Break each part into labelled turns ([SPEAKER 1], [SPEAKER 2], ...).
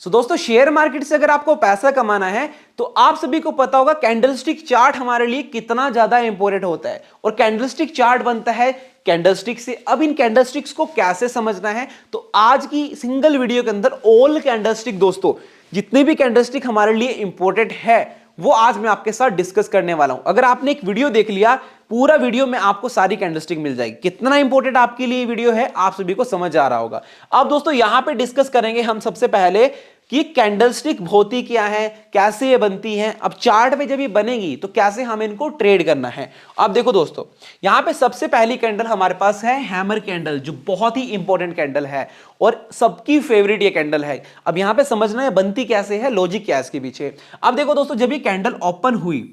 [SPEAKER 1] दोस्तों share market से अगर आपको पैसा कमाना है तो आप सभी को पता होगा कैंडलस्टिक चार्ट हमारे लिए कितना ज्यादा इंपॉर्टेंट होता है और कैंडलस्टिक चार्ट बनता है कैंडलस्टिक से। अब इन कैंडलस्टिक्स को कैसे समझना है तो आज की सिंगल वीडियो के अंदर ऑल कैंडलस्टिक दोस्तों जितने भी कैंडलस्टिक हमारे लिए इंपॉर्टेंट है वो आज मैं आपके साथ डिस्कस करने वाला हूं। अगर आपने एक वीडियो देख लिया पूरा वीडियो में आपको सारी कैंडलस्टिक मिल जाएगी। कितना इंपॉर्टेंट आपके लिए वीडियो है आप सभी को समझ आ रहा होगा। अब दोस्तों यहां पे डिस्कस करेंगे हम सबसे पहले कि कैंडलस्टिक होती क्या है, कैसे ये बनती है, अब चार्ट में जब ये बनेगी तो कैसे हम इनको ट्रेड करना है। अब देखो दोस्तों यहां पे सबसे पहली कैंडल हमारे पास है हैमर कैंडल जो बहुत ही इंपॉर्टेंट कैंडल है और सबकी फेवरेट ये कैंडल है। अब यहां पे समझना है बनती कैसे है, लॉजिक क्या है इसके पीछे। अब देखो दोस्तों जब ये कैंडल ओपन हुई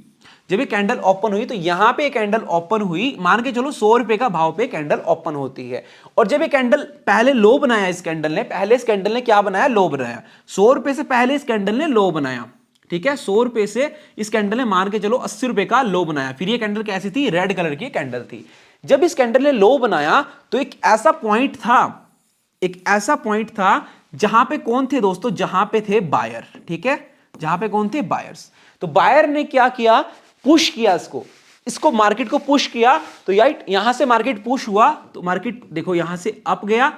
[SPEAKER 1] तो यहां पे कैंडल ओपन हुई, मान के चलो 100 रुपए का भाव पे कैंडल ओपन होती है और जब ये कैंडल पहले लो बनाया इस कैंडल ने क्या बनाया, लो बनाया। 100 रुपए से पहले इस कैंडल ने लो बनाया, ठीक है। 100 रुपए से इस कैंडल ने मान के चलो 80 रुपए का लो बनाया। फिर ये कैंडल कैसी थी, रेड कलर की कैंडल थी। जब इस कैंडल ने लो बनाया तो एक ऐसा पॉइंट था जहां पे कौन थे दोस्तों, जहां पे थे बायर, ठीक है, जहां पे कौन थे, बायर्स। तो बायर ने क्या किया, पुश किया इसको मार्केट को पुश किया। तो यहां से मार्केट पुश हुआ तो मार्केट देखो यहां से अप गया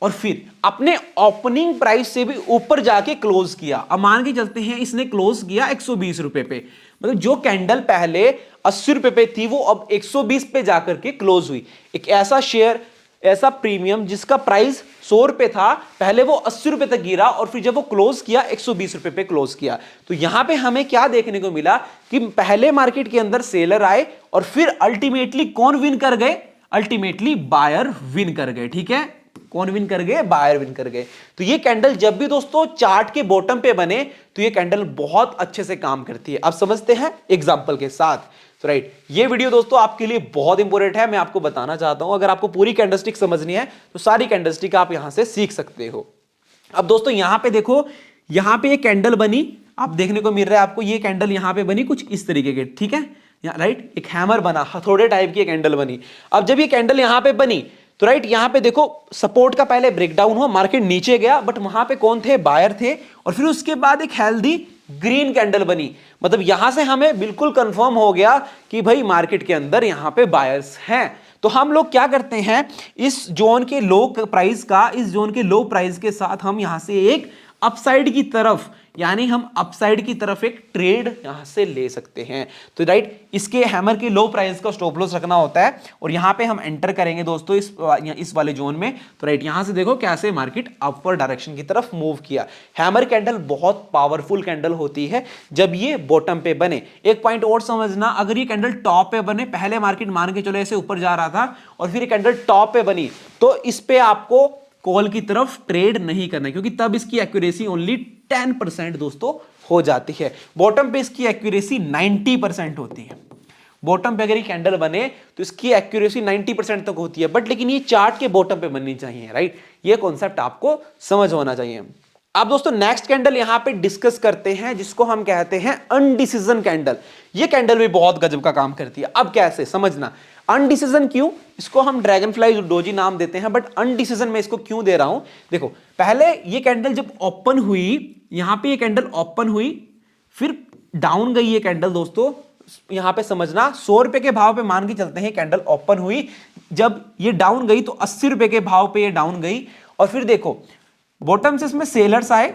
[SPEAKER 1] और फिर अपने ओपनिंग प्राइस से भी ऊपर जाके क्लोज किया। अब मान के चलते हैं इसने क्लोज किया 120 रुपए पे, मतलब जो कैंडल पहले 80 रुपए पे थी वो अब 120 पे जाकर के क्लोज हुई। एक ऐसा शेयर, ऐसा प्रीमियम जिसका प्राइस 100 रुपए था, पहले वो 80 रुपए तक गिरा और फिर जब वो क्लोज किया 120 रुपए पे क्लोज किया। तो यहां पे हमें क्या देखने को मिला कि पहले मार्केट के अंदर सेलर आए और फिर अल्टीमेटली कौन विन कर गए, अल्टीमेटली बायर विन कर गए, ठीक है। कौन विन कर गए, बायर विन कर गए। तो ये कैंडल जब भी दोस्तों चार्ट के बॉटम पे बने तो ये कैंडल बहुत अच्छे से काम करती है। अब समझते हैं एग्जांपल के साथ। तो राइट, ये वीडियो दोस्तों आपके लिए बहुत इंपॉर्टेंट है। मैं आपको बताना चाहता हूं अगर आपको पूरी कैंडलस्टिक समझनी है तो सारी कैंडलस्टिक आप यहां से सीख सकते हो। अब दोस्तों यहां पे देखो, यहां पे ये कैंडल बनी, आप देखने को मिल रहा है आपको ये कैंडल यहां पे बनी कुछ इस तरीके के, ठीक है, राइट, एक हैमर बना, हथौड़े टाइप की कैंडल बनी। अब जब ये कैंडल यहां पे बनी तो राइट यहां पे देखो सपोर्ट का पहले ब्रेकडाउन हुआ, मार्केट नीचे गया, बट वहां पे कौन थे, बायर थे। और फिर उसके बाद एक हेल्दी ग्रीन कैंडल बनी, मतलब यहां से हमें बिल्कुल कंफर्म हो गया कि भाई मार्केट के अंदर यहां पे बायर्स हैं। तो हम लोग क्या करते हैं, इस जोन के लो प्राइस के साथ हम यहां से एक अपसाइड की तरफ, यानी हम अपसाइड की तरफ एक ट्रेड यहां से ले सकते हैं। तो राइट, इसके हैमर की लो प्राइस का स्टॉप लॉस रखना होता है और यहां पे हम एंटर करेंगे दोस्तों इस वाले जोन में। तो राइट यहां से देखो कैसे मार्केट अपवर्ड डायरेक्शन की तरफ मूव किया। हैमर कैंडल बहुत पावरफुल कैंडल होती है जब ये बॉटम पे बने। एक पॉइंट और समझना, अगर ये कैंडल टॉप पे बने, पहले मार्केट मान के चलो ऐसे ऊपर जा रहा था और फिर ये कैंडल टॉप पे बनी, तो इस पे आपको कॉल की तरफ ट्रेड नहीं करना, क्योंकि तब इसकी एक्यूरेसी ओनली 10% दोस्तों हो जाती है। बॉटम पे इसकी एक्यूरेसी 90% होती है। बॉटम पे अगर ये कैंडल बने तो इसकी एक्यूरेसी 90% तक होती है, बट लेकिन ये चार्ट के बॉटम पे बननी चाहिए, राइट। ये कॉन्सेप्ट आपको समझ होना चाहिए। अब दोस्तों नेक्स्ट कैंडल यहां पे डिस्कस करते हैं जिसको हम कहते हैं अनडिसीजन कैंडल। ये कैंडल भी बहुत गजब का काम करती है। अब कैसे समझना, अनडिसीजन क्यों, इसको हम ड्रैगनफ्लाई डोजी नाम देते हैं, बट अनडिसीजन में इसको क्यों दे रहा हूं, देखो पहले ये कैंडल जब ओपन हुई, यहां पे ये कैंडल ओपन हुई, फिर डाउन गई ये कैंडल दोस्तों, यहां पे समझना 100 रुपए के भाव पे मान के चलते हैं कैंडल ओपन हुई, जब ये डाउन गई तो 80 रुपए के भाव पे ये डाउन गई और फिर देखो बॉटम से इसमें सेलर्स आए,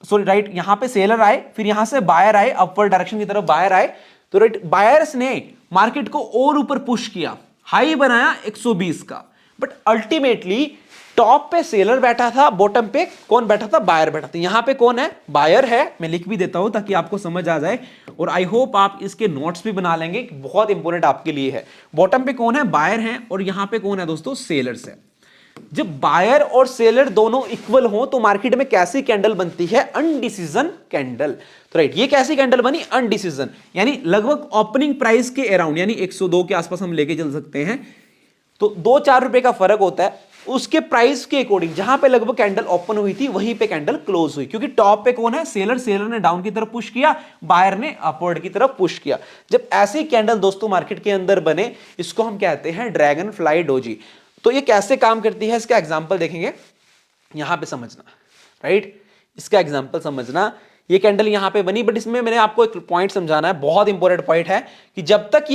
[SPEAKER 1] सॉरी राइट यहां पे सेलर आए, फिर यहां से बायर आए, अपवर्ड डायरेक्शन की तरफ बायर आए। तो राइट बायर्स ने मार्केट को और ऊपर पुश किया, हाई बनाया 120 का, बट अल्टीमेटली टॉप पे सेलर बैठा था, बॉटम पे कौन बैठा था, बायर बैठा था। यहां पे कौन है, बायर है। मैं लिख भी देता हूं ताकि आपको समझ आ जाए और आई होप आप इसके नोट्स भी बना लेंगे, बहुत इंपॉर्टेंट आपके लिए है। बॉटम पे कौन है, बायर है और यहां पे कौन है दोस्तों, सेलर्स है। जब बायर और सेलर दोनों इक्वल हो तो मार्केट में कैसी कैंडल बनती है, अनडिसीजन कैंडल। तो राइट ये कैसी कैंडल बनी, अनडिसीजन, यानी लगभग ओपनिंग प्राइस के अराउंड, यानी 102 के आसपास हम लेके चल सकते हैं। तो 2-4 रुपए का फर्क होता है उसके प्राइस के अकॉर्डिंग। जहां पे लगभग कैंडल ओपन हुई थी वहीं पे कैंडल क्लोज हुई, क्योंकि टॉप पे कौन है, सेलर ने डाउन की तरफ पुश किया, बायर ने अपवर्ड की तरफ पुश किया। जब ऐसी कैंडल दोस्तों मार्केट के अंदर बने, इसको हम कहते हैं ड्रैगन फ्लाई डोजी। तो ये कैसे काम करती है इसका एग्जांपल देखेंगे, यहां पे समझना, राइट। इसका एग्जांपल समझना, ये कैंडल यहां पे बनी, बट इसमें मैंने आपको एक पॉइंट समझाना है, बहुत इंपॉर्टेंट पॉइंट है कि जब तक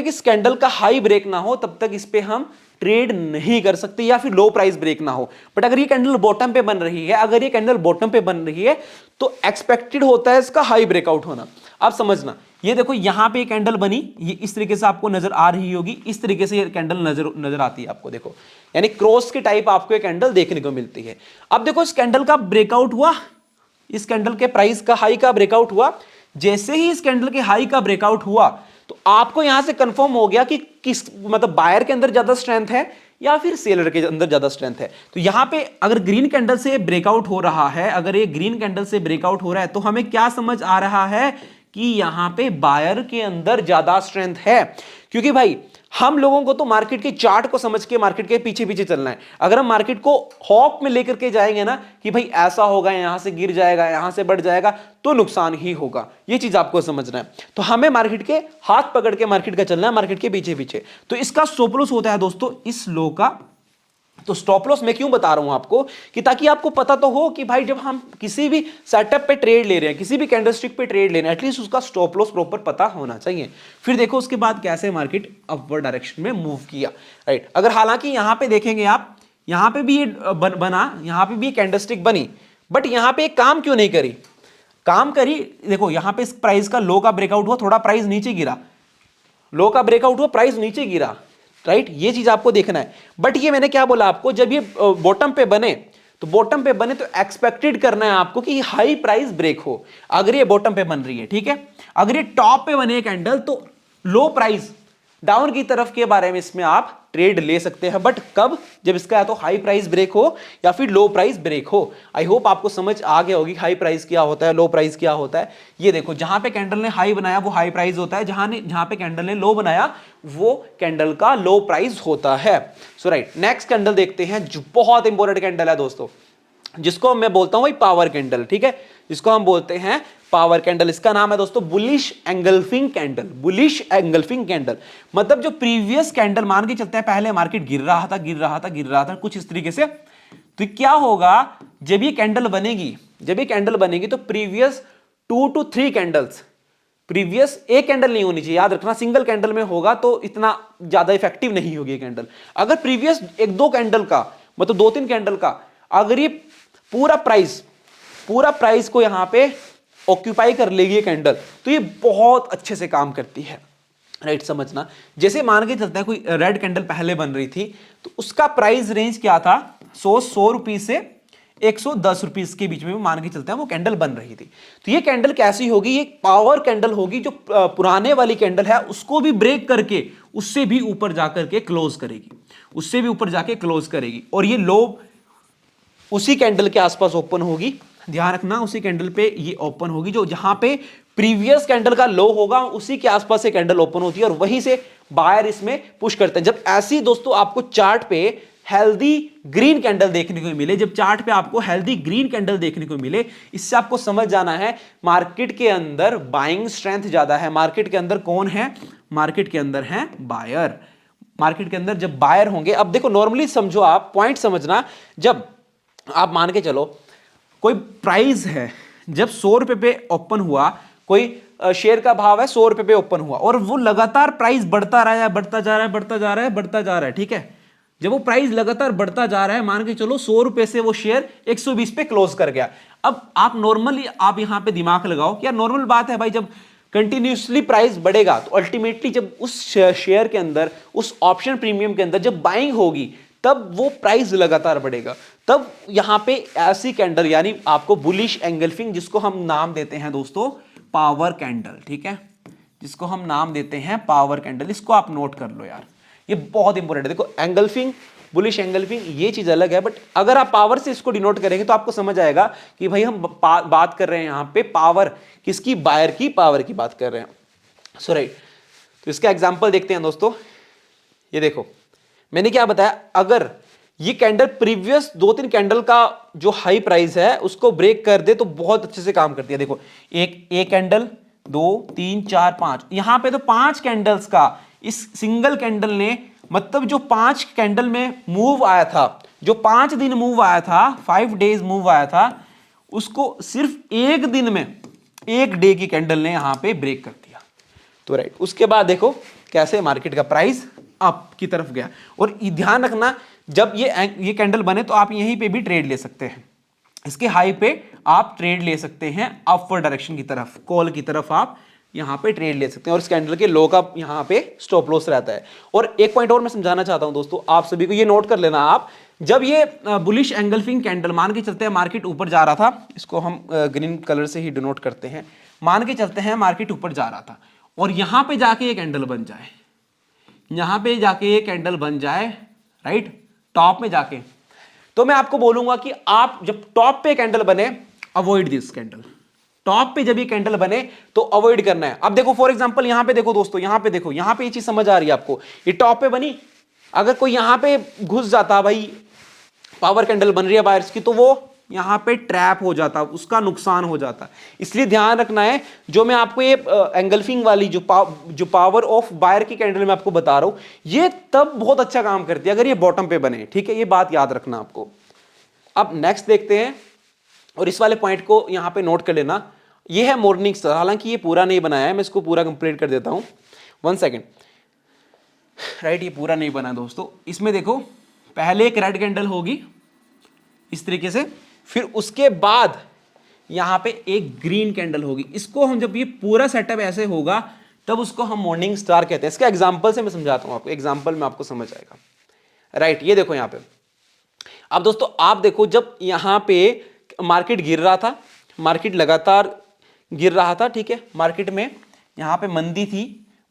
[SPEAKER 1] इस कैंडल का हाई ब्रेक ना हो तब तक इस पे हम ट्रेड नहीं कर सकते, या फिर लो प्राइस ब्रेक ना हो। बट अगर ये कैंडल बॉटम पे बन रही है, अगर ये कैंडल बॉटम पे बन रही है तो एक्सपेक्टेड होता है इसका हाई ब्रेकआउट होना। आप समझना, ये देखो यहां पे कैंडल बनी, ये इस तरीके से आपको नजर आ रही होगी, इस तरीके से ये कैंडल नजर आती है आपको, देखो यानी क्रॉस के टाइप आपको ये कैंडल देखने को मिलती है। अब देखो इस कैंडल का ब्रेकआउट हुआ, इस कैंडल के प्राइस का हाई का ब्रेकआउट हुआ। जैसे ही इस कैंडल के हाई का ब्रेकआउट हुआ तो आपको यहां से कंफर्म हो गया कि किस मतलब बायर के अंदर ज्यादा स्ट्रेंथ है या फिर सेलर के अंदर ज्यादा स्ट्रेंथ है। तो यहां पे अगर ग्रीन कैंडल से ब्रेकआउट हो रहा है, अगर ये ग्रीन कैंडल से ब्रेकआउट हो रहा है तो हमें क्या समझ आ रहा है कि यहां पे बायर के अंदर ज्यादा स्ट्रेंथ है। क्योंकि भाई हम लोगों को तो मार्केट के चार्ट को समझ के मार्केट के पीछे पीछे चलना है। अगर हम मार्केट को हॉप में लेकर के जाएंगे ना कि भाई ऐसा होगा, यहां से गिर जाएगा, यहां से बढ़ जाएगा, तो नुकसान ही होगा। ये चीज आपको समझना है। तो हमें मार्केट के हाथ पकड़ के मार्केट का चलना है, मार्केट के पीछे पीछे। तो इसका स्टॉप लॉस होता है दोस्तों इस लो का। तो स्टॉप लॉस मैं क्यों बता रहा हूं आपको कि ताकि आपको पता तो हो कि भाई जब हम किसी भी सेटअप पे ट्रेड ले रहे हैं, किसी भी कैंडलस्टिक पे ट्रेड ले रहे हैं, एटलीस्ट उसका स्टॉप लॉस प्रॉपर पता होना चाहिए। फिर देखो उसके बाद कैसे मार्केट अपवर्ड डायरेक्शन में मूव किया, राइट। अगर हालांकि यहां पे देखेंगे आप, यहां पे भी ये बना, यहां पे भी ये कैंडलस्टिक बनी, बट यहां पे काम क्यों नहीं करी? काम करी, देखो यहां पे इस प्राइस का लो का ब्रेकआउट हुआ, थोड़ा प्राइस नीचे गिरा, लो का ब्रेकआउट हुआ, प्राइस नीचे गिरा, राइट। ये चीज आपको देखना है। बट ये मैंने क्या बोला आपको, जब ये बॉटम पे बने तो बॉटम पे बने तो एक्सपेक्टेड करना है आपको कि हाई प्राइस ब्रेक हो। अगर ये बॉटम पे बन रही है, ठीक है, अगर ये टॉप पे बने कैंडल तो लो प्राइस डाउन की तरफ के बारे में इसमें आप ट्रेड ले सकते हैं। बट कब? जब इसका या तो हाई प्राइस ब्रेक हो या फिर लो प्राइस ब्रेक हो। आई होप आपको समझ आ गया होगी हाई प्राइस क्या होता है, लो प्राइस क्या होता है। ये देखो जहां पे कैंडल ने हाई बनाया वो हाई प्राइस होता है, जहां पे कैंडल ने लो बनाया वो कैंडल का लो प्राइस होता है। सो राइट, नेक्स्ट कैंडल देखते हैं जो बहुत इंपॉर्टेंट कैंडल है दोस्तों, जिसको मैं बोलता हूं भाई पावर कैंडल, ठीक है, जिसको हम बोलते हैं पावर कैंडल। इसका नाम है दोस्तों bullish engulfing candle. Bullish engulfing candle मतलब जो प्रीवियस कैंडल मान के चलते हैं, पहले मार्केट गिर रहा था कुछ इस तरीके से। तो क्या होगा जब ये कैंडल बनेगी, तो प्रीवियस 2 to 3 कैंडल्स, प्रीवियस एक कैंडल नहीं होनी चाहिए, याद रखना। सिंगल कैंडल में होगा तो इतना ज्यादा इफेक्टिव नहीं होगी कैंडल। अगर प्रीवियस 1-2 कैंडल का मतलब 2-3 कैंडल का अगर ये पूरा प्राइस को यहां पे ऑक्यूपाई कर लेगी ये कैंडल, तो ये बहुत अच्छे से काम करती है, राइट। समझना, जैसे मान के चलते हैं कोई रेड कैंडल पहले बन रही थी तो उसका प्राइस रेंज क्या था, 100 रुपीज से 110 रुपीज के बीच में मान के चलते हैं वो कैंडल बन रही थी। तो ये कैंडल कैसी होगी? ये पावर कैंडल होगी जो पुराने वाली कैंडल है उसको भी ब्रेक करके उससे भी ऊपर जाकर के क्लोज करेगी, और ये लो उसी कैंडल के आसपास ओपन होगी। ध्यान रखना, उसी कैंडल पे ये ओपन होगी, जो जहां पे प्रीवियस कैंडल का लो होगा उसी के आसपास से कैंडल ओपन होती है और वहीं से बायर इसमें पुश करते हैं। जब ऐसी दोस्तों आपको चार्ट पे हेल्दी ग्रीन कैंडल देखने को मिले, इससे आपको समझ जाना है मार्केट के अंदर बाइंग स्ट्रेंथ ज्यादा है। मार्केट के अंदर कौन है? मार्केट के अंदर है बायर। मार्केट के अंदर जब बायर होंगे, अब देखो नॉर्मली समझो, आप पॉइंट समझना, जब आप मान के चलो कोई प्राइस है, जब 100 रुपए पे ओपन हुआ, कोई शेयर का भाव है 100 रुपए पे ओपन हुआ और वो लगातार प्राइस बढ़ता जा रहा है, ठीक है। जब वो प्राइस लगातार बढ़ता जा रहा है, मान के चलो 100 रुपए से वो शेयर 120 पे क्लोज कर गया। अब आप नॉर्मली आप यहां पे दिमाग लगाओ, क्या नॉर्मल बात है भाई, जब कंटिन्यूसली प्राइस बढ़ेगा तो अल्टीमेटली जब उस शेयर के अंदर, उस ऑप्शन प्रीमियम के अंदर जब बाइंग होगी तब वो प्राइस लगातार बढ़ेगा। तब यहां पे ऐसी कैंडल, यानी आपको बुलिश एंगल्फिंग, जिसको हम नाम देते हैं दोस्तों पावर कैंडल, ठीक है, जिसको हम नाम देते हैं पावर कैंडल, इसको आप नोट कर लो यार, ये बहुत इंपॉर्टेंट है। देखो एंगल्फिंग, बुलिश एंगल्फिंग ये चीज अलग है, बट अगर आप पावर से इसको डिनोट करेंगे तो आपको समझ आएगा कि भाई हम बात कर रहे हैं यहां पे पावर किसकी? बायर की पावर की बात कर रहे हैं। सो राइट, तो इसका एग्जांपल देखते हैं दोस्तों। ये देखो मैंने क्या बताया, अगर ये कैंडल प्रीवियस 2-3 कैंडल का जो हाई प्राइस है उसको ब्रेक कर दे तो बहुत अच्छे से काम करती है। देखो एक कैंडल, 2, 3, 4, 5, यहां पे तो 5 कैंडल्स का इस सिंगल कैंडल ने, मतलब जो 5 कैंडल में मूव आया था, जो 5 दिन मूव आया था, 5 डेज मूव आया था, उसको सिर्फ एक दिन में, एक डे की कैंडल ने यहां पे ब्रेक कर दिया। तो राइट, उसके बाद देखो कैसे मार्केट का प्राइस अप की तरफ गया। और ध्यान रखना, जब ये कैंडल बने तो आप यहीं पे भी ट्रेड ले सकते हैं, इसके हाई पे आप ट्रेड ले सकते हैं अपवर्ड डायरेक्शन की तरफ, कॉल की तरफ आप यहां पे ट्रेड ले सकते हैं। और इस कैंडल के लो का यहां पे स्टॉप लॉस रहता है। और एक पॉइंट और मैं समझाना चाहता हूं दोस्तों, आप सभी को ये नोट कर लेना आप, जब ये बुलिश एंगल्फिंग कैंडल मान के चलते हैं मार्केट ऊपर जा रहा था, इसको हम ग्रीन कलर से ही डिनोट करते हैं, मान के चलते हैं मार्केट ऊपर जा रहा था और यहां पे जाके ये कैंडल बन जाए, यहां पे जाके ये कैंडल बन जाए राइट, टॉप में जाके, तो मैं आपको बोलूंगा कि आप जब टॉप पे कैंडल बने, अवॉइड दिस कैंडल। टॉप पे जब ये कैंडल बने तो अवॉइड करना है। अब देखो फॉर एग्जांपल यहां पे देखो दोस्तों, यहां पे देखो, यहां पे ये चीज समझ आ रही है आपको, ये टॉप पे बनी, अगर कोई यहां पे घुस जाता, भाई पावर कैंडल बन रही है बायर्स की, तो वो यहां पे ट्रैप हो जाता, उसका नुकसान हो जाता। इसलिए ध्यान रखना है, जो मैं आपको ये एंगल्फिंग वाली जो पावर ऑफ बायर की कैंडल मैं आपको बता रहा हूं, ये तब बहुत अच्छा काम करती है अगर ये बॉटम पे बने, ठीक है, ये बात याद रखना आपको। अब नेक्स्ट देखते हैं, और इस वाले पॉइंट को यहां पे नोट कर लेना, ये है मॉर्निंग स्टार, हालांकि ये पूरा नहीं बनाया है, मैं इसको पूरा कंप्लीट कर देता हूं, 1 सेकेंड राइट, ये पूरा नहीं बना दोस्तों। इसमें देखो पहले एक रेड कैंडल होगी इस तरीके से, फिर उसके बाद यहां पे एक ग्रीन कैंडल होगी। इसको हम, जब ये पूरा सेटअप ऐसे होगा तब उसको हम मॉर्निंग स्टार कहते हैं। इसका एग्जांपल से मैं समझाता हूं आपको, एग्जांपल में आपको समझ आएगा राइट। ये देखो यहां पे, अब दोस्तों आप देखो, जब यहां पे मार्केट गिर रहा था, मार्केट लगातार गिर रहा था, ठीक है, मार्केट में यहां पे मंदी थी,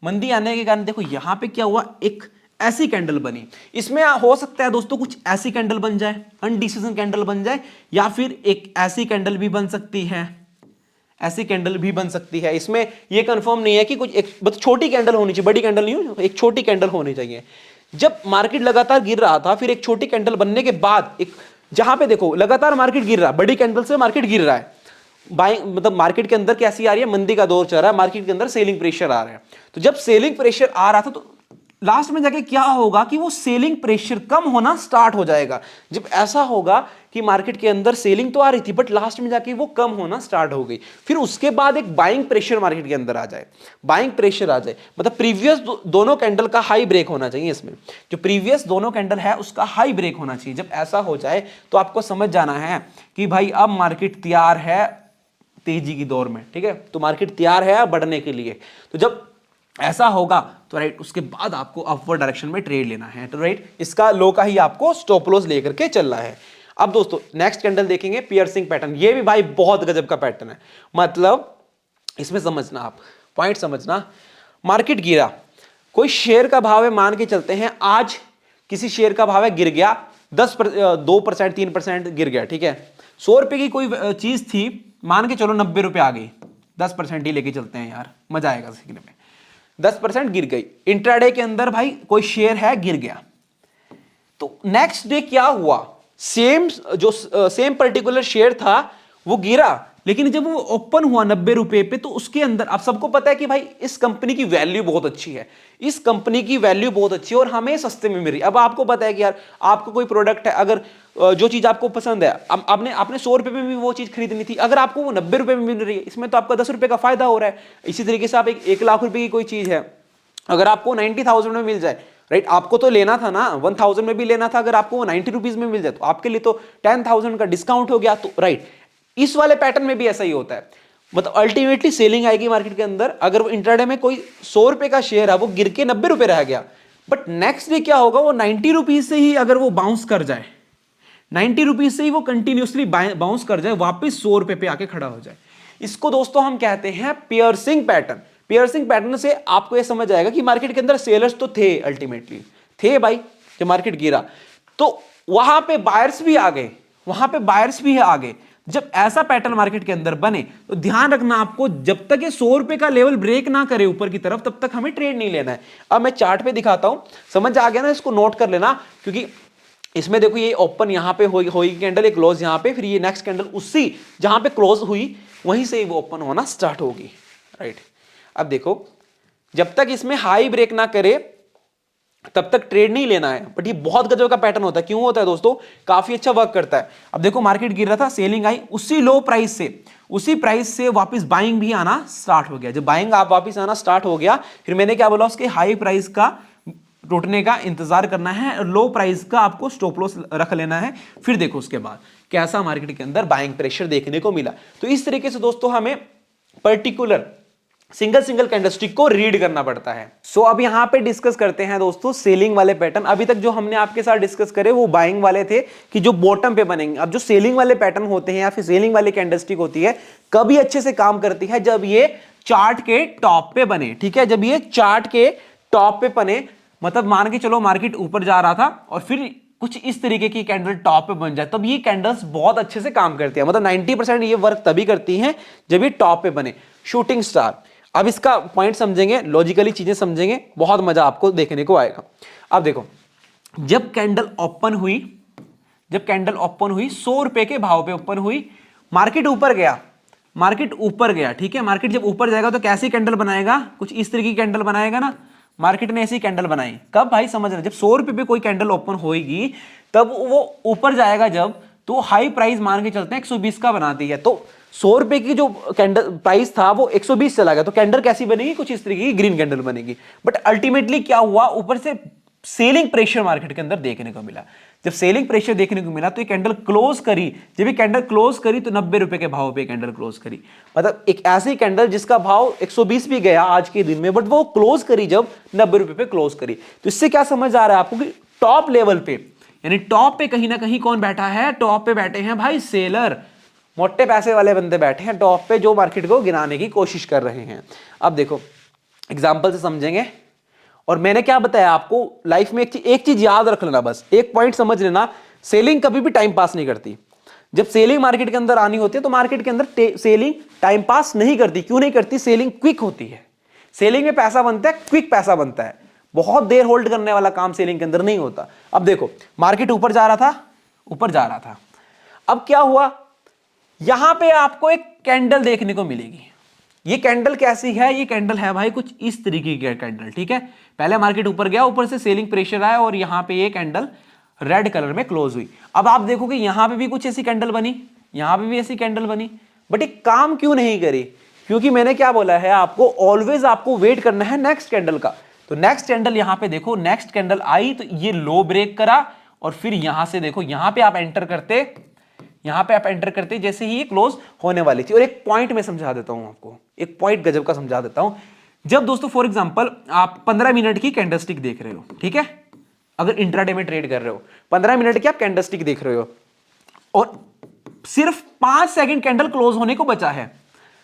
[SPEAKER 1] मंदी आने के कारण देखो यहां पे क्या हुआ, एक ऐसी कैंडल बनी। इसमें हो सकता है दोस्तों कुछ ऐसी कैंडल बन जाए, अनडिसीजन कैंडल बन जाए, या फिर एक ऐसी कैंडल भी बन सकती है, ऐसी कैंडल भी बन सकती है। इसमें यह कंफर्म नहीं है कि कुछ एक बस छोटी कैंडल होनी चाहिए, बड़ी कैंडल नहीं हो, एक छोटी कैंडल होनी चाहिए। जब मार्केट लगातार गिर रहा था, फिर एक छोटी कैंडल बनने के बाद एक, जहां पे देखो लगातार मार्केट गिर रहा है, बड़ी कैंडल से मार्केट गिर रहा है, बाइंग मतलब मार्केट के अंदर कैसी आ रही है, मंदी का दौर चल रहा है, मार्केट के अंदर सेलिंग प्रेशर आ रहा है। तो जब सेलिंग प्रेशर आ रहा था तो लास्ट में जाके क्या होगा कि वो सेलिंग प्रेशर कम होना स्टार्ट हो जाएगा। जब ऐसा होगा कि मार्केट के अंदर सेलिंग तो आ रही थी बट लास्ट में जाके वो कम होना स्टार्ट हो गई, फिर उसके बाद एक बाइंग प्रेशर मार्केट के अंदर आ जाए, बाइंग प्रेशर आ जाए, मतलब प्रीवियस दोनों कैंडल का हाई ब्रेक होना चाहिए। इसमें जो प्रीवियस दोनों कैंडल है उसका हाई ब्रेक होना चाहिए। जब ऐसा हो जाए तो आपको समझ जाना है कि भाई अब मार्केट तैयार है तेजी की दौर में, ठीक है, तो मार्केट तैयार है बढ़ने के लिए। तो जब ऐसा होगा तो राइट, उसके बाद आपको अपवर्ड डायरेक्शन में ट्रेड लेना है, तो राइट, इसका लो का ही आपको स्टॉप लॉस लेकर के चलना है। अब दोस्तों नेक्स्ट कैंडल देखेंगे, पियर्सिंग पैटर्न। ये भी भाई बहुत गजब का पैटर्न है, मतलब इसमें समझना, आप पॉइंट समझना, मार्केट गिरा, कोई शेयर का भाव है, मान के चलते हैं आज किसी शेयर का भाव है गिर गया 2% 3% गिर गया, ठीक है, 100 रुपए की कोई चीज थी, मान के चलो 90 रुपए आ गई, 10% ही लेके चलते हैं यार, मजा आएगा सीखने में, 10% गिर गई इंट्राडे के अंदर, भाई कोई शेयर है गिर गया, तो नेक्स्ट डे क्या हुआ, सेम पर्टिकुलर शेयर था वो गिरा, लेकिन जब वो ओपन हुआ 90 रुपए पे तो उसके अंदर, आप सबको पता है कि भाई इस कंपनी की वैल्यू बहुत अच्छी है, इस कंपनी की वैल्यू बहुत अच्छी है और हमें सस्ते में मिल रही है। अब आपको पता है कि यार आपको कोई प्रोडक्ट है, अगर जो चीज आपको पसंद है, आपने 100 रुपए में भी वो चीज खरीदनी थी, अगर आपको वो 90 रुपए में मिल रही है, इसमें तो आपका 10 रुपए का फायदा हो रहा है। इसी तरीके से आप 1 लाख रुपए की कोई चीज है, अगर आपको 90,000 में मिल जाए, राइट, आपको तो लेना था ना 1000 में भी लेना था, अगर आपको वो 90 रुपीज में मिल जाए तो आपके लिए तो 10,000 का डिस्काउंट हो गया, तो राइट, इस वाले पैटर्न में भी ऐसा ही होता है, मतलब अल्टीमेटली सेलिंग आएगी मार्केट के अंदर। अगर वो इंट्राडे में कोई 100 रुपए का शेयर है वो गिर के 90 रुपए रह गया, बट नेक्स्ट डे क्या होगा, वो 90 रुपीज से ही अगर वो बाउंस कर जाए, 90 रुपीज से ही वो कंटिन्यूसली बाउंस कर जाए, वापस 100 रुपए पे आके खड़ा हो जाए, इसको दोस्तों हम कहते हैं पियर्सिंग पैटर्न। पियर्सिंग पैटर्न से आपको ये समझ आएगा कि मार्केट के अंदर सेलर्स तो थे, अल्टीमेटली थे भाई, जब मार्केट गिरा तो वहां पे बायर्स भी आ गए, वहां पे बायर्स भी आ गए। जब ऐसा पैटर्न मार्केट के अंदर बने तो ध्यान रखना आपको, जब तक ये 100 रुपए का लेवल ब्रेक ना करे ऊपर की तरफ, तब तक हमें ट्रेड नहीं लेना है। अब मैं चार्ट पे दिखाता हूं, समझ आ गया ना, इसको नोट कर लेना, क्योंकि इसमें देखो ये ओपन यहां पे होगी कैंडल, एक क्लोज यहां पे, फिर ये नेक्स्ट कैंडल उसी जहां पे क्लोज हुई वहीं से वो ओपन होना स्टार्ट होगी, राइट। अब देखो जब तक इसमें हाई ब्रेक ना करे तब तक ट्रेड नहीं लेना है। बट ये बहुत गजब का पैटर्न होता है। क्यों होता है दोस्तों? काफी अच्छा वर्क करता है। अब देखो मार्केट गिर रहा था, सेलिंग आई, उसी लो प्राइस से, उसी प्राइस से वापस बाइंग भी आना स्टार्ट हो गया। जब बाइंग आप वापस आना स्टार्ट हो गया, फिर मैंने क्या बोला, उसके हाई प्राइस का टूटने का इंतजार करना है और लो प्राइस का आपको स्टॉप लॉस रख लेना है। फिर देखो उसके बाद कैसा मार्केट के अंदर बाइंग प्रेशर देखने को मिला। तो इस तरीके से दोस्तों हमें पर्टिकुलर सिंगल कैंडलस्टिक को रीड करना पड़ता है। सो अब यहां पे डिस्कस करते हैं दोस्तों सेलिंग वाले पैटर्न। अभी तक जो हमने आपके साथ डिस्कस करे वो बाइंग वाले थे कि जो बॉटम पे बनेंगे। अब जो सेलिंग वाले पैटर्न होते हैं या फिर सेलिंग वाले कैंडलस्टिक होती है, कभी अच्छे से काम करती है जब ये चार्ट के टॉप पे बने। ठीक है, जब ये चार्ट के टॉप पे बने, मतलब मान के चलो मार्केट ऊपर जा रहा था और फिर कुछ इस तरीके की कैंडल टॉप पे बन जाए, तब ये कैंडल्स बहुत अच्छे से काम करती है। मतलब 90% ये वर्क तभी करती हैं जब ये टॉप पे बने। शूटिंग स्टार, अब इसका पॉइंट समझेंगे, लॉजिकली चीजें समझेंगे, बहुत मजा आपको देखने को आएगा। अब देखो, जब कैंडल ओपन हुई, जब कैंडल ओपन हुई 100 रुपए के भाव पे ओपन हुई, मार्केट ऊपर गया, मार्केट ऊपर गया। ठीक है, मार्केट जब ऊपर जाएगा तो कैसी कैंडल बनाएगा? कुछ इस तरीके की कैंडल बनाएगा ना। मार्केट ने ऐसी कैंडल बनाई कब भाई? समझ रहे, जब 100 रुपए पे कोई कैंडल ओपन होगी तब वो ऊपर जाएगा, जब तो हाई प्राइस मान के चलते हैं 120 का बनाती है। तो 100 रुपए की जो कैंडल प्राइस था वो 120 चला गया, तो कैंडल कैसी बनेगी? कुछ इस तरीके की ग्रीन कैंडल बनेगी। बट अल्टीमेटली क्या हुआ? ऊपर से सेलिंग प्रेशर मार्केट के अंदर देखने को मिला। जब सेलिंग प्रेशर देखने को मिला तो ये कैंडल क्लोज करी। जब ये कैंडल क्लोज करी तो 90 रुपए के भाव पे कैंडल क्लोज करी। मतलब एक ऐसी कैंडल जिसका भाव 120 भी गया आज के दिन में, बट वो क्लोज करी जब 90 रुपए पे क्लोज करी। तो इससे क्या समझ आ रहा है आपको कि टॉप लेवल पे, यानी टॉप पे कहीं ना कहीं कौन बैठा है? टॉप पे बैठे हैं भाई सेलर, मोटे पैसे वाले बंदे बैठे हैं टॉप पे, जो मार्केट को गिराने की कोशिश कर रहे हैं। अब देखो एग्जांपल से समझेंगे। और मैंने क्या बताया आपको, लाइफ में एक चीज याद रख लेना, बस एक पॉइंट समझ लेना, सेलिंग कभी भी टाइम पास नहीं करती। जब सेलिंग मार्केट के अंदर आनी होती है तो मार्केट के अंदर सेलिंग टाइम पास नहीं करती। क्यों नहीं करती? सेलिंग क्विक होती है। सेलिंग में पैसा बनता है, क्विक पैसा बनता है। बहुत देर होल्ड करने वाला काम सेलिंग के अंदर नहीं होता। अब देखो मार्केट ऊपर जा रहा था, ऊपर जा रहा था, अब क्या हुआ? यहां पे आपको एक कैंडल देखने को मिलेगी। ये कैंडल कैसी है? ये कैंडल है भाई कुछ इस तरीके की कैंडल। ठीक है, पहले मार्केट ऊपर गया, ऊपर से सेलिंग प्रेशर आया और यहां पे ये कैंडल रेड कलर में क्लोज हुई। अब आप देखोगे यहां पे भी कुछ ऐसी कैंडल बनी, यहां पे भी ऐसी कैंडल बनी, बट ये काम क्यों नहीं करी? क्योंकि मैंने क्या बोला है आपको, ऑलवेज आपको वेट करना है नेक्स्ट कैंडल का। तो नेक्स्ट कैंडल यहां पे देखो, नेक्स्ट कैंडल आई तो ये लो ब्रेक करा और फिर यहां से देखो, यहां पे आप एंटर करते, यहां पे आप एंटर करते जैसे ही ये क्लोज होने वाली थी। और एक पॉइंट मैं समझा देता हूं आपको, एक पॉइंट गजब का समझा देता हूं। जब दोस्तों फॉर एग्जांपल आप 15 मिनट की कैंडलस्टिक देख रहे हो, ठीक है, अगर इंट्राडे में ट्रेड कर रहे हो, 15 मिनट की आप कैंडलस्टिक देख रहे हो और सिर्फ 5 सेकंड कैंडल क्लोज होने को बचा है,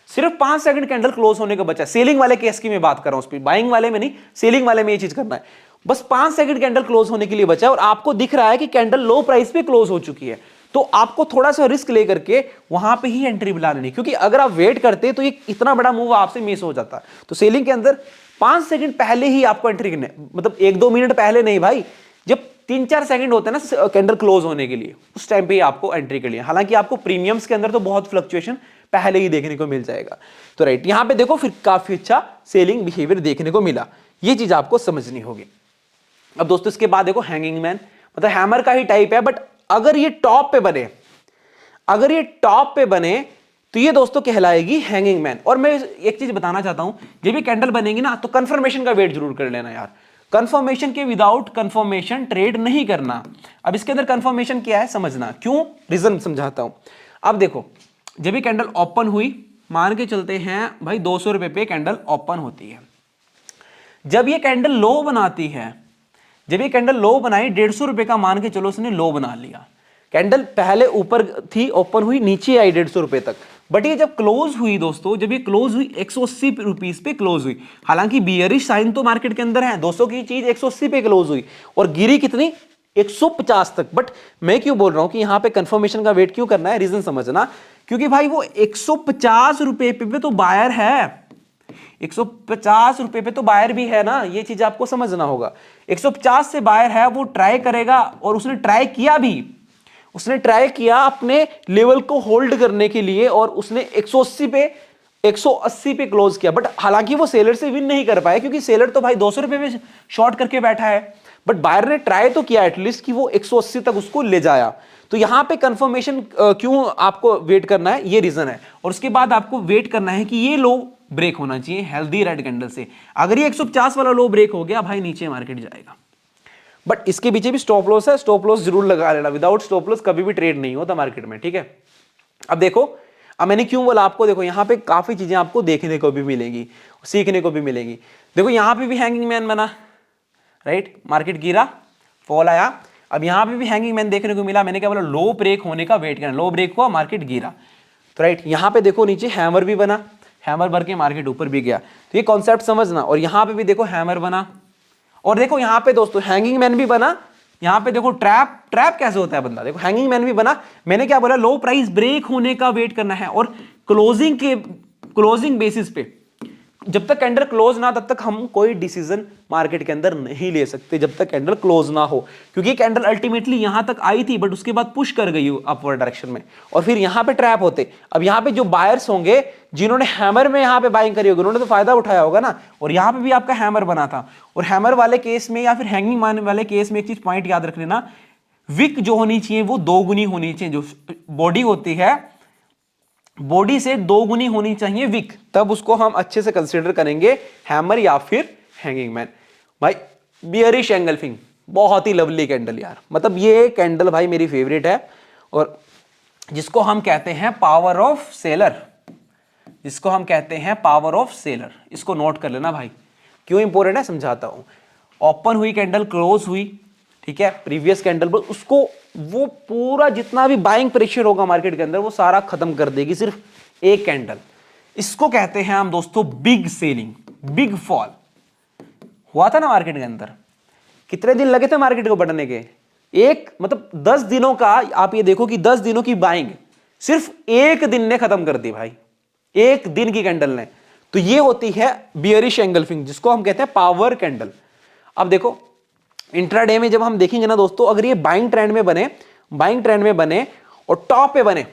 [SPEAKER 1] सिर्फ 5 सेकंड कैंडल क्लोज होने को बचा है। सेलिंग वाले केस की मैं बात कर रहा हूं, उस पर बाइंग वाले में नहीं, सेलिंग वाले में ये चीज करना है। बस 5 सेकंड कैंडल क्लोज होने के लिए बचा है और आपको दिख रहा है कि कैंडल लो प्राइस पे क्लोज हो चुकी है। तो आपको थोड़ा सा रिस्क लेकर के वहां पे ही एंट्री बुला लेनी, क्योंकि अगर आप वेट करते तो ये इतना बड़ा मूव आपसे मिस हो जाता। तो सेलिंग के अंदर 5 सेकंड पहले ही आपको एंट्री करनी, मतलब 1-2 मिनट पहले नहीं भाई, जब 3-4 सेकंड होते हैं ना कैंडल क्लोज होने के लिए, उस टाइम पे ही आपको एंट्री करनी है। हालांकि आपको प्रीमियम्स के अंदर तो बहुत फ्लक्चुएशन पहले ही देखने को मिल जाएगा। तो राइट, यहां पे देखो फिर काफी अच्छा सेलिंग बिहेवियर देखने को मिला, ये चीज आपको समझनी होगी। अब दोस्तों इसके बाद देखो हैंगिंग मैन, मतलब हैमर का ही टाइप है, बट अगर ये टॉप पे बने, अगर ये टॉप पे बने तो ये दोस्तों कहलाएगी हैंगिंग मैन। और मैं एक चीज बताना चाहता हूं, जब ये कैंडल बनेगी ना तो कंफर्मेशन का वेट जरूर कर लेना यार। कंफर्मेशन के विदाउट कंफर्मेशन ट्रेड नहीं करना। अब इसके अंदर कंफर्मेशन क्या है समझना, क्यों, रीजन समझाता हूं। अब देखो जब ये कैंडल ओपन हुई, मान के चलते हैं भाई 200 रुपए पे कैंडल ओपन होती है, जब ये कैंडल लो बनाती है, जब ये कैंडल लो बनाई 150 रुपए का मान के चलो उसने लो बना लिया, कैंडल पहले ऊपर थी, ओपन हुई, नीचे आई 150 रुपए तक, बट ये जब क्लोज हुई दोस्तों, जब ये क्लोज हुई 180 रुपीस पे क्लोज हुई। हालांकि बियरिश साइन तो मार्केट के अंदर है, 200 की चीज 180 पे क्लोज हुई और गिरी कितनी, 150 तक। बट मैं क्यों बोल रहा हूं कि यहां पे कंफर्मेशन का वेट क्यों करना है, रीजन समझना, क्योंकि भाई वो 150 रुपए पे तो बायर है, 150 रुपए पे तो बायर भी है ना, ये चीज आपको समझना होगा। 150 से बायर है, वो ट्राई करेगा और उसने ट्राई किया भी, उसने ट्राई किया अपने लेवल को होल्ड करने के लिए और उसने 180 पे क्लोज किया। बट हालांकि वो सेलर से विन नहीं कर पाए, क्योंकि सेलर तो भाई 200 रुपए पे शॉर्ट करके बैठा है। बट बायर ने ट्राई तो किया एटलीस्ट कि वो 180 तक उसको ले जाया। तो यहां पे कंफर्मेशन क्यों आपको वेट करना है, ये रीजन है। और उसके बाद आपको वेट करना है कि ये लो ब्रेक होना चाहिए हेल्दी रेड कैंडल से। अगर ये 150 वाला लो ब्रेक हो गया भाई, नीचे मार्केट जाएगा। बट इसके पीछे भी स्टॉप लॉस है, स्टॉप लॉस जरूर लगा लेना, विदाउट स्टॉप लॉस कभी भी ट्रेड नहीं होता मार्केट में, ठीक है। अब देखो, अब मैंने क्यों बोला आपको, देखो यहां पे काफी चीजें आपको देखने को भी मिलेंगी, सीखने को भी मिलेंगी। देखो यहां पे भी हैंगिंग मैन बना, राइट, मार्केट गिरा, फॉल आया। अब यहां पे भी हैंगिंग मैन देखने को मिला। मैंने क्या बोला, लो ब्रेक होने का वेट करना, लो ब्रेक हुआ मार्केट गिरा, तो राइट यहां पे देखो नीचे हैमर भी बना, हैमर भर के मार्केट ऊपर भी गया। तो ये कॉन्सेप्ट समझना। और यहां पे भी देखो हैमर बना, और देखो यहां पे दोस्तों हैंगिंग मैन भी बना। यहां पे देखो ट्रैप कैसे होता है बंदा, देखो हैंगिंग मैन भी बना। मैंने क्या बोला, लो प्राइस ब्रेक होने का वेट करना है, और क्लोजिंग बेसिस पे जब तक कैंडल क्लोज ना, तब तक हम कोई डिसीजन मार्केट के अंदर नहीं ले सकते, जब तक कैंडल क्लोज ना हो। क्योंकि कैंडल अल्टीमेटली यहां तक आई थी, बट उसके बाद पुश कर गई अपवर्ड डायरेक्शन में, और फिर यहां पे ट्रैप होते। अब यहां पे जो बायर्स होंगे, जिन्होंने हैमर में यहां पे बाइंग करी होगी, उन्होंने तो फायदा उठाया होगा ना। और यहां पे भी आपका हैमर बना था। और हैमर वाले केस में या फिर हैंगिंग मैन वाले केस में एक चीज पॉइंट याद रख लेना, विक जो होनी चाहिए वो 2 गुनी होनी चाहिए। जो बॉडी होती है, बॉडी से 2 गुनी होनी चाहिए विक, तब उसको हम अच्छे से कंसीडर करेंगे हैमर या फिर हैंगिंग मैन। भाई बियरिश एंगल्फिंग बहुत ही लवली कैंडल यार, मतलब ये कैंडल भाई मेरी फेवरेट है, और जिसको हम कहते हैं पावर ऑफ सेलर, जिसको हम कहते हैं पावर ऑफ सेलर। इसको नोट कर लेना भाई, क्यों इंपॉर्टेंट है समझाता हूं। ओपन हुई कैंडल, क्लोज हुई, ठीक है, प्रीवियस कैंडल पर, उसको वो पूरा जितना भी बाइंग प्रेशर होगा मार्केट के अंदर वो सारा खत्म कर देगी सिर्फ एक कैंडल। इसको कहते हैं हम दोस्तों बिग सेलिंग, बिग फॉल। हुआ था ना मार्केट के अंदर, कितने दिन लगे थे मार्केट को बढ़ने के, एक मतलब 10 दिनों का, आप ये देखो कि 10 दिनों की बाइंग सिर्फ एक दिन ने खत्म कर दी भाई, एक दिन की कैंडल ने। तो ये होती है बियरिश एंगल्फिंग, जिसको हम कहते हैं पावर कैंडल। अब देखो इंट्राडे में जब हम देखेंगे ना दोस्तों, अगर ये बाइंग ट्रेंड में बने और टॉप पे बने,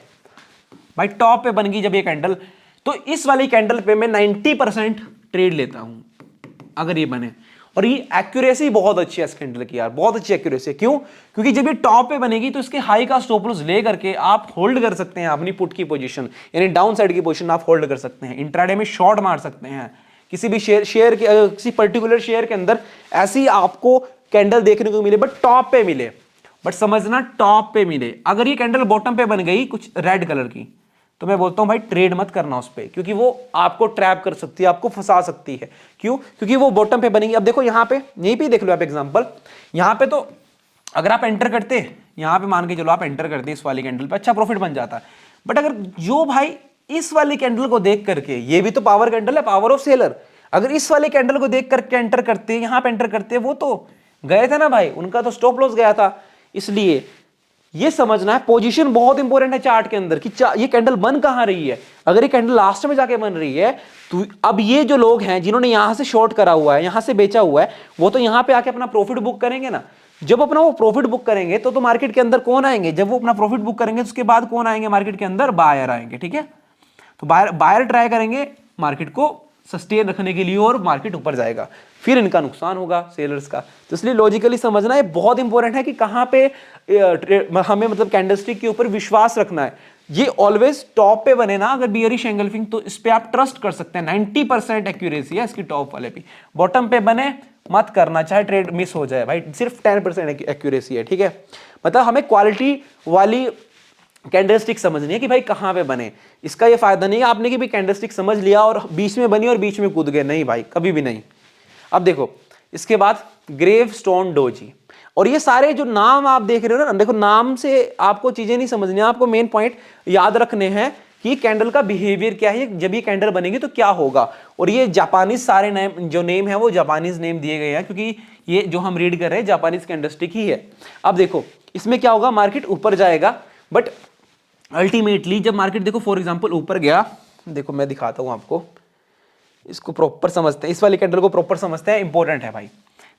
[SPEAKER 1] भाई टॉप पे बन गई जब ये कैंडल, तो इस वाली कैंडल पे मैं 90% ट्रेड लेता हूं अगर ये बने। और ये एक्यूरेसी बहुत अच्छी है इस कैंडल की यार, बहुत अच्छी एक्यूरेसी है। क्यों? क्योंकि जब ये टॉप पे बनेगी तो इसके हाई का स्टॉप लॉस ले करके आप होल्ड कर सकते हैं अपनी पुट की पोजीशन, यानी डाउन साइड की पोजीशन आप होल्ड कर सकते हैं। इंट्राडे में शॉर्ट मार सकते हैं किसी भी शेयर के, किसी पर्टिकुलर शेयर के अंदर ऐसी आपको कैंडल देखने को मिले, बट टॉप पे मिले, बट समझना टॉप पे मिले। अगर ये कैंडल बॉटम पे बन गई कुछ रेड कलर की, तो मैं बोलता हूं भाई ट्रेड मत करना उस पे, क्योंकि वो आपको ट्रैप कर सकती है, आपको फंसा सकती है। क्यों? क्योंकि वो बॉटम पे बनेगी। अब देखो यहां पे, यहीं पे देख लो आप एग्जांपल, यहां पे तो अगर आप एंटर करते, यहां पे मान के चलो आप एंटर करते इस वाली कैंडल पे, अच्छा प्रॉफिट बन जाता। बट अगर जो भाई इस वाली कैंडल को देख करके, ये भी तो पावर कैंडल है, पावर ऑफ सेलर, अगर इस वाली कैंडल को देख करके एंटर करते, यहां पे एंटर करते, वो तो गए थे ना भाई, उनका तो स्टॉप लॉस गया था। इसलिए ये समझना है, पोजीशन बहुत इंपॉर्टेंट है चार्ट के अंदर कि ये कैंडल बन कहां रही है। अगर ये कैंडल लास्ट में जाके बन रही है, तो अब ये जो लोग हैं जिन्होंने यहां से शॉर्ट करा हुआ है, यहां से बेचा हुआ है, वो तो यहां पे आके अपना प्रॉफिट बुक करेंगे ना। जब अपना वो प्रॉफिट बुक करेंगे तो मार्केट के अंदर कौन आएंगे, जब वो अपना प्रॉफिट बुक करेंगे तो उसके बाद कौन आएंगे मार्केट के अंदर, बायर आएंगे, ठीक है। तो बायर ट्राई करेंगे मार्केट को सस्टेन रखने के लिए और मार्केट ऊपर जाएगा, फिर इनका नुकसान होगा सेलर्स का। तो इसलिए लॉजिकली समझना ये बहुत इंपॉर्टेंट है कि कहां पे हमें मतलब कैंडलस्टिक के ऊपर विश्वास रखना है। ये ऑलवेज टॉप पे बने ना अगर बियरिश एंगल्फिंग, तो इस पे आप ट्रस्ट कर सकते हैं, 90% एक्यूरेसी है इसकी टॉप वाले पे। बॉटम पे बने मत करना, चाहे ट्रेड मिस हो जाए भाई, सिर्फ 10% एक्यूरेसी है, ठीक है। मतलब हमें क्वालिटी वाली कैंडलस्टिक समझनी है कि भाई कहां पे बने। इसका ये फायदा नहीं है आपने कि भाई कैंडलस्टिक समझ लिया और बीच में बनी और बीच में कूद गए, नहीं भाई, कभी भी नहीं। अब देखो इसके बाद ग्रेवस्टोन डोजी, और ये सारे जो नाम आप देख रहे हो ना, देखो नाम से आपको चीजें नहीं समझनी, आपको मेन पॉइंट याद रखने हैं कि कैंडल का बिहेवियर क्या है, जब ये कैंडल बनेगी तो क्या होगा। और ये जापानीज सारे नेम, जो नेम है वो जापानीज नेम दिए गए हैं, क्योंकि ये जो हम रीड कर रहे हैं जापानीज कैंडलस्टिक ही है। अब देखो इसमें क्या होगा, मार्केट ऊपर जाएगा, बट अल्टीमेटली जब मार्केट देखो फॉर एग्जांपल ऊपर गया, देखो मैं दिखाता हूं आपको, इसको प्रॉपर समझते हैं, इस वाली कैंडल को प्रॉपर समझते हैं, इंपॉर्टेंट है भाई।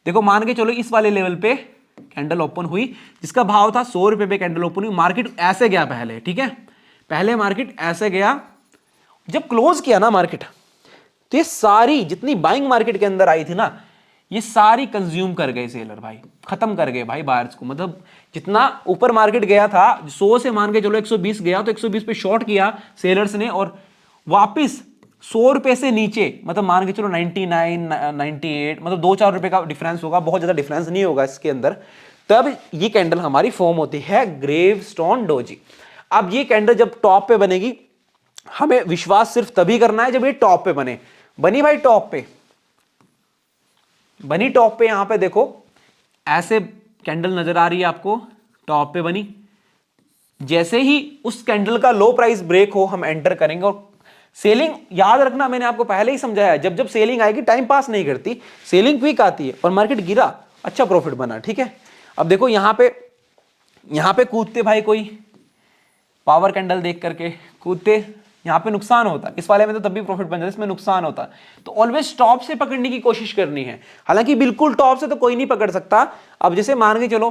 [SPEAKER 1] देखो मान के चलो इस वाले लेवल पे कैंडल ओपन हुई, जिसका भाव था 100 रुपए पे कैंडल ओपन हुई, मार्केट ऐसे गया पहले, ठीक है, पहले मार्केट ऐसे गया, जब क्लोज किया ना मार्केट, तो ये सारी जितनी बाइंग मार्केट के अंदर आई थी ना, ये सारी कंज्यूम कर गए सेलर भाई, खत्म कर गए भाई बायर्स को। मतलब जितना ऊपर मार्केट गया था 100 से मान के चलो 120 गया, तो 120 पे शॉर्ट किया सेलर्स ने, और वापस 100 रुपए से नीचे, मतलब मान के चलो 99 98, मतलब 2-4 रुपए का डिफरेंस होगा, बहुत ज्यादा डिफरेंस नहीं होगा इसके अंदर, तब ये कैंडल हमारी फॉर्म होती है ग्रेवस्टोन डोजी। अब ये कैंडल जब टॉप पे बनेगी, हमें विश्वास सिर्फ तभी करना है जब ये टॉप पे बने। बनी भाई टॉप पे, बनी टॉप पे, यहां पे देखो ऐसे कैंडल नजर आ रही है आपको, टॉप पे बनी। जैसे ही उस कैंडल का लो प्राइस ब्रेक हो हम एंटर करेंगे, और सेलिंग याद रखना, मैंने आपको पहले ही समझाया, जब जब सेलिंग आएगी टाइम पास नहीं करती, सेलिंग क्विक आती है, और मार्केट गिरा अच्छा प्रॉफिट बना, ठीक है। अब देखो यहां पे कूदते भाई, कोई पावर कैंडल देख करके कूदते, यहां पे नुकसान होता, इस वाले में तो तब भी प्रॉफिट बन जाता, इसमें नुकसान होता। तो ऑलवेज टॉप से पकड़ने की कोशिश करनी है, हालांकि बिल्कुल टॉप से तो कोई नहीं पकड़ सकता। अब जैसे मान के चलो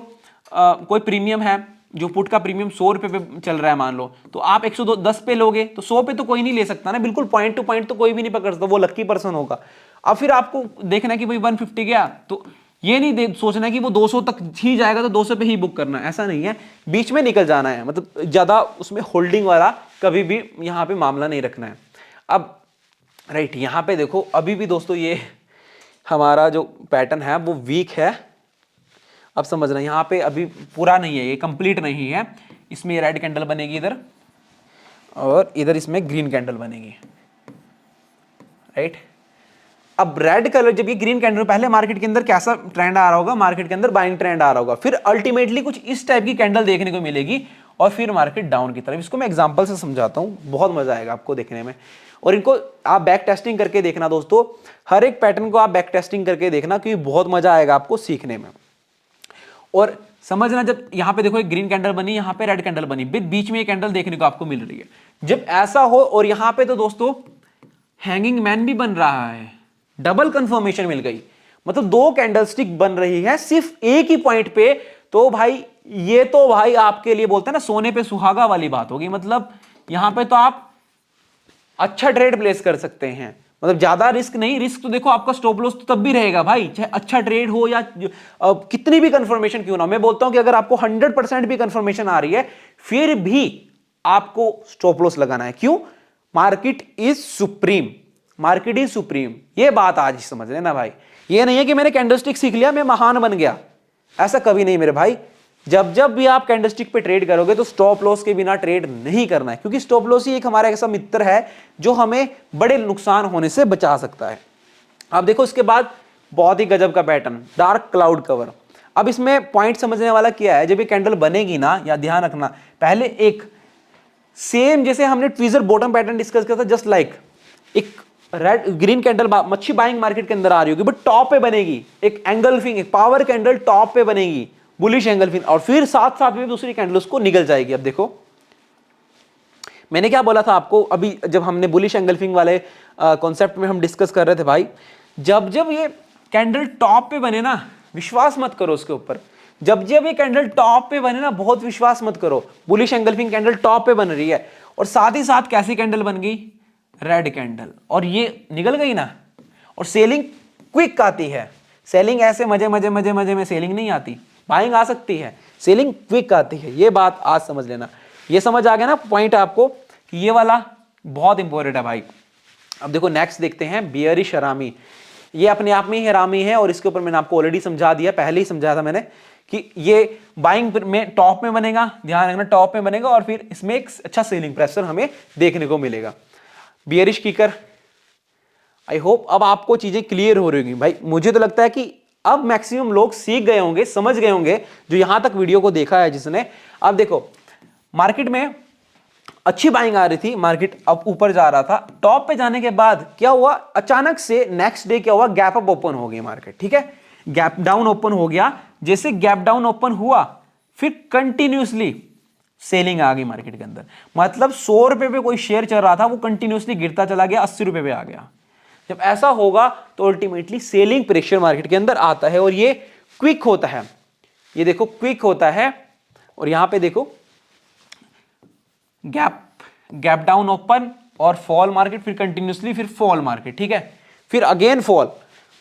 [SPEAKER 1] कोई प्रीमियम है, जो पुट का प्रीमियम 100 रुपए पे चल रहा है मान लो, तो आप 110 पे लोगे, तो 100 पे तो कोई नहीं ले सकता ना, बिल्कुल पॉइंट टू पॉइंट तो कोई भी नहीं पकड़ सकता, वो लक्की पर्सन होगा। अब फिर आपको देखना है कि भाई 150 गया, तो ये नहीं सोचना कि वो 200 तक ही जाएगा तो 200 पे ही बुक करना है, ऐसा नहीं है, बीच में निकल जाना है, मतलब ज्यादा उसमें होल्डिंग वाला कभी भी यहां पे मामला नहीं रखना है। अब राइट, यहां पे देखो अभी भी दोस्तों ये हमारा जो पैटर्न है वो वीक है। अब समझना, यहां पे अभी पूरा नहीं है, ये कंप्लीट नहीं है, इसमें रेड कैंडल बनेगी इधर, और इधर इसमें ग्रीन कैंडल बनेगी, राइट। अब रेड कलर, जब ये ग्रीन कैंडल, पहले मार्केट के अंदर कैसा ट्रेंड आ रहा होगा, मार्केट के अंदर बाइंग ट्रेंड आ रहा होगा, फिर अल्टीमेटली कुछ इस टाइप की कैंडल देखने को मिलेगी, और फिर मार्केट डाउन की तरफ। इसको मैं एग्जांपल से समझाता हूं, बहुत मजा आएगा आपको देखने में, और इनको आप बैक टेस्टिंग करके देखना दोस्तों, हर एक पैटर्न को आप बैक टेस्टिंग करके देखना, क्योंकि बहुत मजा आएगा आपको सीखने में। और समझना, जब यहां पे देखो एक ग्रीन कैंडल बनी, यहां पे रेड कैंडल बनी, बीच में ये कैंडल देखने को आपको मिल रही है, जब ऐसा हो, और यहां पे तो दोस्तों हैंगिंग मैन भी बन रहा है, डबल कंफर्मेशन मिल गई, मतलब 2 कैंडलस्टिक बन रही है सिर्फ एक ही पॉइंट पे, तो भाई ये तो भाई आपके लिए बोलते हैं ना सोने पे सुहागा वाली बात होगी। मतलब यहां पे तो आप अच्छा ट्रेड प्लेस कर सकते हैं, मतलब ज्यादा रिस्क नहीं, रिस्क तो देखो आपका स्टॉप लॉस तो तब भी रहेगा भाई, चाहे अच्छा ट्रेड हो या कितनी भी कंफर्मेशन क्यों ना। मैं बोलता हूं कि अगर आपको 100% भी कंफर्मेशन आ रही है, फिर भी आपको स्टॉप लॉस लगाना है। क्यों? Market is supreme, market is supreme, ये बात आज समझ लेना भाई। ये नहीं है कि मैंने कैंडलस्टिक सीख लिया मैं महान बन गया, ऐसा कभी नहीं मेरे भाई। जब जब भी आप कैंडलस्टिक पे ट्रेड करोगे तो स्टॉप लॉस के बिना ट्रेड नहीं करना है, क्योंकि स्टॉप लॉस ही एक हमारा ऐसा मित्र है जो हमें बड़े नुकसान होने से बचा सकता है। अब देखो इसके बाद बहुत ही गजब का पैटर्न, डार्क क्लाउड कवर। अब इसमें पॉइंट समझने वाला क्या है, जब ये कैंडल बनेगी ना, या ध्यान रखना, पहले एक सेम जैसे हमने ट्वीजर बॉटम पैटर्न डिस्कस किया था, जस्ट लाइक एक रेड ग्रीन कैंडल मच्छी बाइंग मार्केट के अंदर आ रही होगी, बट टॉप पे बनेगी एक एंगल्फिंग, एक पावर कैंडल टॉप पे बनेगी, बुलिश एंगल्फिंग, और फिर साथ साथ में दूसरी कैंडल उसको निकल जाएगी। अब देखो मैंने क्या बोला था आपको अभी, जब हमने बुलिश एंगल्फिंग वाले कॉन्सेप्ट में हम डिस्कस कर रहे थे भाई, जब जब ये कैंडल टॉप पे बने ना, विश्वास मत करो उसके ऊपर, जब जब ये कैंडल टॉप पे बने ना, बहुत विश्वास मत करो, बुलिश एंगल्फिंग कैंडल टॉप पे बन रही है, और साथ ही साथ कैसी कैंडल बन गई, रेड कैंडल, और ये निकल गई ना, और सेलिंग क्विक आती है। सेलिंग ऐसे मजे मजे मजे मजे में सेलिंग नहीं आती, बाइंग आ सकती है, सेलिंग क्विक आती है, ये बात आज समझ लेना। ये समझ आ गया ना पॉइंट आपको, कि ये वाला बहुत इंपॉर्टेंट है भाई। अब देखो नेक्स्ट देखते हैं बियरिश हरामी। ये अपने आप में ही हरामी है, और इसके ऊपर मैंने आपको ऑलरेडी समझा दिया, पहले ही समझाया था मैंने, कि ये बाइंग में टॉप में बनेगा, ध्यान रखना टॉप में बनेगा, और फिर इसमें एक अच्छा सेलिंग प्रेशर हमें देखने को मिलेगा। बियरिश किकर, आई होप अब आपको चीजें क्लियर हो रही होंगी भाई। मुझे तो लगता है कि अब मैक्सिमम लोग सीख गए होंगे, समझ गए होंगे, जो यहां तक वीडियो को देखा है जिसने। अब देखो मार्केट में अच्छी बाइंग आ रही थी, मार्केट अब ऊपर जा रहा था, टॉप पे जाने के बाद क्या हुआ, अचानक से नेक्स्ट डे क्या हुआ, गैप अप ओपन हो गई मार्केट, ठीक है, गैप डाउन ओपन हो गया। जैसे गैप डाउन ओपन हुआ, फिर कंटिन्यूसली सेलिंग आ गई मार्केट के अंदर, मतलब 100 रुपए पे कोई शेयर चल रहा था, वो कंटिन्यूसली गिरता चला गया, 80 रुपए पे आ गया। जब ऐसा होगा तो अल्टीमेटली सेलिंग प्रेशर मार्केट के अंदर आता है, और ये क्विक होता है, ये देखो क्विक होता है। और यहां पे देखो गैप डाउन ओपन और फॉल मार्केट, फिर कंटिन्यूसली फिर फॉल मार्केट, ठीक है, फिर अगेन फॉल,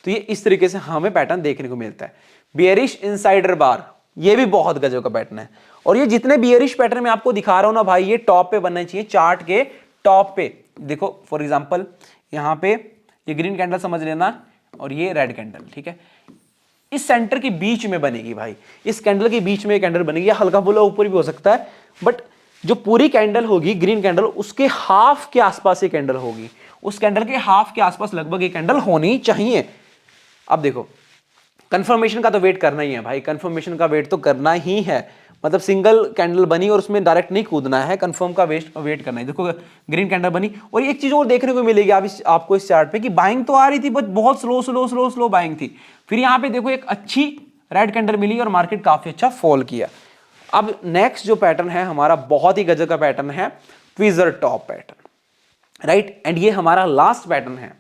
[SPEAKER 1] तो ये इस तरीके से हमें पैटर्न देखने को मिलता है। बियरिश इनसाइडर बार, ये भी बहुत गजब का पैटर्न है। और ये जितने बियरिश पैटर्न मैं आपको दिखा रहा हूं ना भाई, ये टॉप पे बनना चाहिए, चार्ट के टॉप पे। देखो फॉर एग्जांपल यहां पे ये ग्रीन कैंडल समझ लेना और ये रेड कैंडल, ठीक है, इस सेंटर के बीच में बनेगी भाई, इस कैंडल के बीच में कैंडल बनेगी, या हल्का फुल्का ऊपर भी हो सकता है, बट जो पूरी कैंडल होगी ग्रीन कैंडल, उसके हाफ के आसपास ये कैंडल होगी, उस कैंडल के हाफ के आसपास लगभग ये कैंडल होनी चाहिए। अब देखो कंफर्मेशन का तो वेट करना ही है भाई, कंफर्मेशन का वेट तो करना ही है, मतलब सिंगल कैंडल बनी और उसमें डायरेक्ट नहीं कूदना है, कंफर्म का वेट करना है। देखो ग्रीन कैंडल बनी, और एक चीज और देखने को मिलेगी आपको इस चार्ट पे कि बाइंग तो आ रही थी बट बहुत slow slow slow slow buying थी। फिर यहाँ पे देखो एक अच्छी रेड कैंडल मिली और मार्केट काफी अच्छा फॉल किया। अब नेक्स्ट जो पैटर्न है हमारा बहुत ही गजब का पैटर्न है, tweezer top pattern, right. And ये हमारा लास्ट पैटर्न है।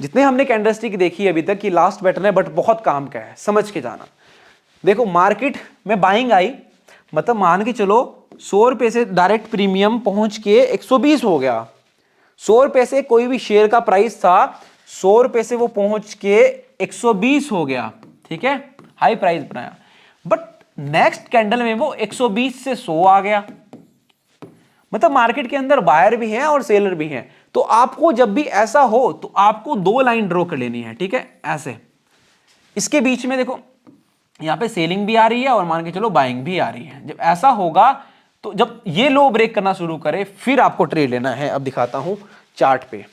[SPEAKER 1] जितने हमने कैंडलस्टिक देखी अभी तक की लास्ट पैटर्न है, बट बहुत काम का है, समझ के जाना। देखो मार्केट में बाइंग आई, मतलब मान के चलो 100 रुपए से डायरेक्ट प्रीमियम पहुंच के 120 हो गया। 100 रुपए से कोई भी शेयर का प्राइस था, 100 रुपए से वो पहुंच के 120 हो गया, ठीक है, हाई प्राइस बनाया। बट नेक्स्ट कैंडल में वो 120 से 100 आ गया, मतलब मार्केट के अंदर बायर भी हैं और सेलर भी हैं। तो आपको जब भी ऐसा हो तो आपको दो लाइन ड्रॉ कर लेनी है, ठीक है, ऐसे। इसके बीच में देखो यहां पे सेलिंग भी आ रही है और मान के चलो बाइंग भी आ रही है। जब ऐसा होगा तो जब ये लो ब्रेक करना शुरू करे फिर आपको ट्रेड लेना है। अब दिखाता हूं चार्ट पे,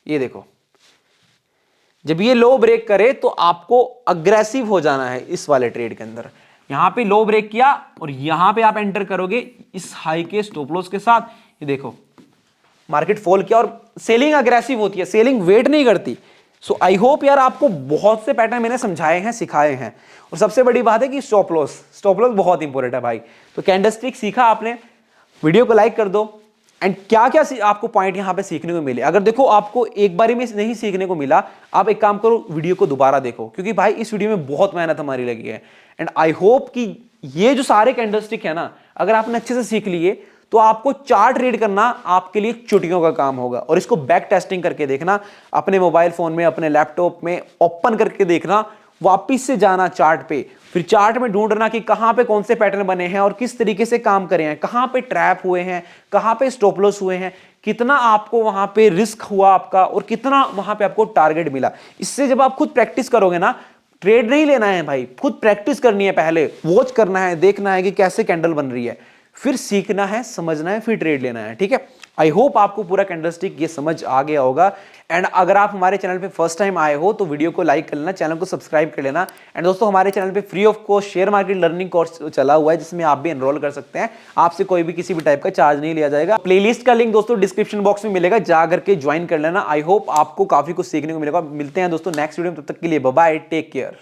[SPEAKER 1] ये देखो जब ये लो ब्रेक करे तो आपको अग्रेसिव हो जाना है इस वाले ट्रेड के अंदर। यहां पे लो ब्रेक किया और यहां पे आप एंटर करोगे इस हाई के स्टॉप लॉस के साथ। ये देखो मार्केट फॉल किया और सेलिंग अग्रेसिव होती है, सेलिंग वेट नहीं करती। सो आई होप यार आपको बहुत से पैटर्न मैंने समझाए हैं, सिखाए हैं। और सबसे बड़ी बात है कि स्टॉप लॉस बहुत इंपॉर्टेंट है भाई। तो कैंडलस्टिक सीखा आपने, वीडियो को लाइक कर दो। एंड क्या क्या आपको पॉइंट यहां पे सीखने को मिले, अगर देखो आपको एक बारी में नहीं सीखने को मिला, आप एक काम करो वीडियो को दोबारा देखो, क्योंकि भाई इस वीडियो में बहुत मेहनत हमारी लगी है। एंड आई होप कि ये जो सारे कैंडलस्टिक है ना, अगर आपने अच्छे से सीख लिए तो आपको चार्ट रीड करना आपके लिए चुटकियों का काम होगा। और इसको बैक टेस्टिंग करके देखना, अपने मोबाइल फोन में, अपने लैपटॉप में ओपन करके देखना, वापिस से जाना चार्ट पे, फिर चार्ट में ढूंढना कि कहां पे कौन से पैटर्न बने हैं और किस तरीके से काम करे हैं, कहां पे ट्रैप हुए हैं, कहां पे स्टॉप लॉस हुए हैं, कितना आपको वहां पे रिस्क हुआ आपका और कितना वहां पे आपको टारगेट मिला। इससे जब आप खुद प्रैक्टिस करोगे ना, ट्रेड नहीं लेना है भाई, खुद प्रैक्टिस करनी है, पहले वॉच करना है, देखना है कि कैसे कैंडल बन रही है, फिर सीखना है, समझना है, फिर ट्रेड लेना है, ठीक है। आई होप आपको पूरा कैंडलस्टिक ये समझ आ गया होगा। एंड अगर आप हमारे चैनल पे फर्स्ट टाइम आए हो तो वीडियो को लाइक कर लेना, चैनल को सब्सक्राइब कर लेना। एंड दोस्तों हमारे चैनल पे free of cost share market learning course चला हुआ है, जिसमें आप भी एनरोल कर सकते हैं। आपसे कोई भी किसी भी टाइप का चार्ज नहीं लिया जाएगा। प्लेलिस्ट का लिंक दोस्तों डिस्क्रिप्शन बॉक्स में मिलेगा, जा करके ज्वाइन कर लेना। आई होप आपको काफी कुछ सीखने को मिलेगा। मिलते हैं दोस्तों नेक्स्ट वीडियो में, तब तक के लिए बाय बाय, टेक केयर।